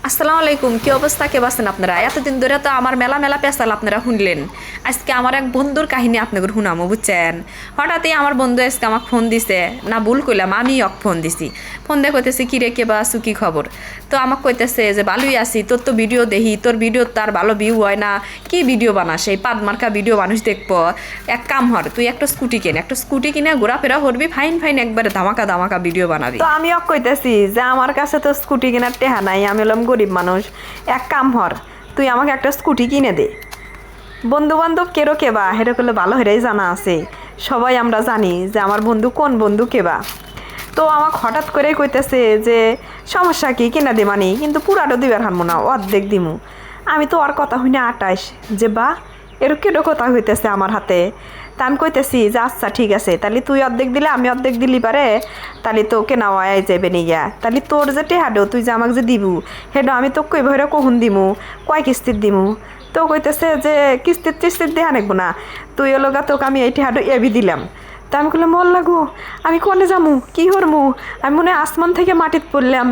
আসসালামু আলাইকুম, কি অবস্থা? কে আছেন আপনারা? এতদিন ধরে তো আমার মেলা মেলা পেশাল আপনারা শুনলেন। আজকে আমার এক বন্ধুর কাহিনী আপনাদের শুনামো, বুঝছেন? হঠাৎই আমার বন্ধু আজকে আমাকে ফোন দিছে, না ভুল কইলাম, আমি অক ফোন দিছি। ফোন দিয়ে কইতেছে, কি রে, কে বা আছু, কি খবর? তো আমাকে কইতেছে যে ভালোই আছি, তোর তো ভিডিও দেখি, তোর ভিডিও তার ভালো ভিউ হয় না, কি ভিডিও বানাস, এই পাদ মার্কা ভিডিও মানুষ দেখবো। এক কাম হর, তুই একটা স্কুটি কেন, একটা স্কুটি কিনে ঘোরাফেরা করবি, ফাইন ফাইন একবারে ধামাকা ধামাকা ভিডিও বানাবি। তো আমি কইতেছি যে আমার কাছে তো স্কুটি কেনার টেহা নাই, আমি হলাম গরিব মানুষ। এক কাম হর, তুই আমাকে একটা স্কুটি কিনে দে। বন্ধু বান্ধব কেরো কেবা হেরে করলে ভালো হেরেই জানা আছে, সবাই আমরা জানি যে আমার বন্ধু কোন বন্ধু কেবা। তো আমাকে হঠাৎ করে কইতেছে যে সমস্যা কি, কিনা দে মানে, কিন্তু পুরাটা দিবার হারমো না, অর্ধেক দিমু। আমি তো আর কথা হইনা আটাইশ যে বা এরও কেডো কথা হইতেছে আমার হাতে। তা আমি কইতেছি যে আচ্ছা ঠিক আছে, তাহলে তুই অর্ধেক দিলে আমি অর্ধেক দিলি পারে, তাহলে তো কেনা আয় যাবে নিয়া, তাহলে তোর যে টেহাডো তুই যে আমাকে যে দিবু হেডো আমি তো কই ভরে কখন দিমু, কয় কিস্তির দিমু। তো কইতেছে যে কিস্তির টিস্তির দেহা নেবো না, তুই এলো গা, তোকে আমি এই টেহাডো এবি দিলাম। তা আমি বললাম মল লাগু, আমি কনে যামু, কি হরমু, আমি মনে হয় আসমান থেকে মাটিত পড়লাম।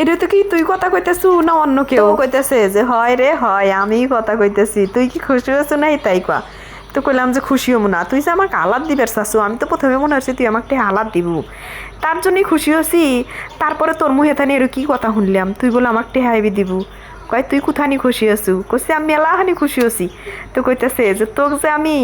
এটা তো কি তুই কথা কইতেছু না অন্য কেউ কইতেছে যে হয় রে হয়, আমি কথা কইতেছি, তুই কি খুশি হয়েছো না তাই কয়া। তো কইলাম যে খুশি হবো না, তুই যে আমাকে আলাদ দিবার চাচ্ছু, আমি তো প্রথমে মনে হচ্ছে তুই আমাকে আলাদ দিব, তার জন্যই খুশি হছি। তারপরে তোর মুহে থানি এর কি কথা শুনলাম, তুই বলে আমাকে টেহাইবি দিব। কয় তুই কোথানি খুশি আছু, কইছে আমি মেলাখানি খুশি হছি। তো কইতেছে যে তোকে যে আমি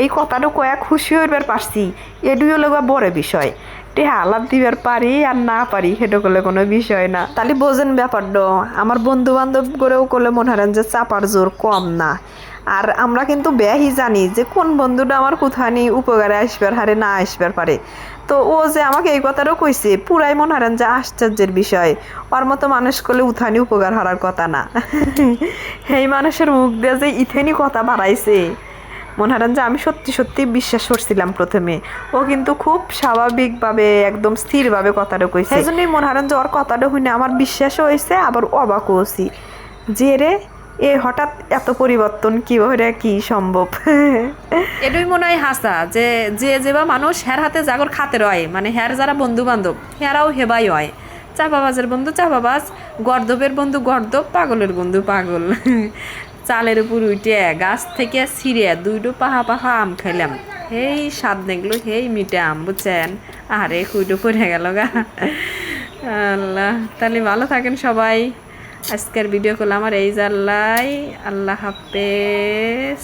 এই কথাটা কয়া খুশি হইবার পারছি, এডুইও লগা বড় বিষয়। টেহা আলাপ দিবার পারি আর না পারি সেটা করলে কোনো বিষয় না। তাহলে বোঝেন ব্যাপারটা, আমার বন্ধু বান্ধব করেও করলে মনে হারেন যে চাপার জোর কম না। আর আমরা কিন্তু বেয়াহি জানি যে কোন বন্ধুটা আমার কোথানি উপকারে আসবার হারে না আসবার পারে। তো ও যে আমাকে এই কথাটাও কইছে, পুরাই মনে হারেন যে আশ্চর্যের বিষয়। ওর মতো মানুষ করলে উঠানি উপকার হওয়ার কথা না। এই মানুষের মুখ দিয়ে যে ইথেনি কথা বাড়াইছে, মনে হারেন যে আমি সত্যি সত্যি বিশ্বাস করছিলাম প্রথমে। ও কিন্তু খুব স্বাভাবিকভাবে একদম স্থিরভাবে কথাটা কইছে, সেই জন্যই মনে হারেন যে ওর কথাটা শুনে আমার বিশ্বাসও হয়েছে, আবার অবাকও হয়েছি যে রে এ হঠাৎ এত পরিবর্তন কিভাবে কি সম্ভব। এটাই মনে হয় হাসা যে যে যেবা মানুষ হের হাতে জাগর খাতে রয়, মানে হের যারা বন্ধু বান্ধব হেরাও হেবাই হয়। চাপাবাজের বন্ধু চাপাবাজ, গর্দবের বন্ধু গর্দব, পাগলের বন্ধু পাগল। চালের উপর উঠে গাছ থেকে ছিঁড়ে দুইটো পাহা পাহা আম খাইলাম, হেই স্বাদ দেখলো, হেই মিঠে আম, বুঝছেন? আরে কুইটো পড়ে গেল গা। আল্লাহ, তাহলে ভালো থাকেন সবাই। আজকের ভিডিও করলাম আমার এই জাল্লাই, আল্লাহ হাফেজ।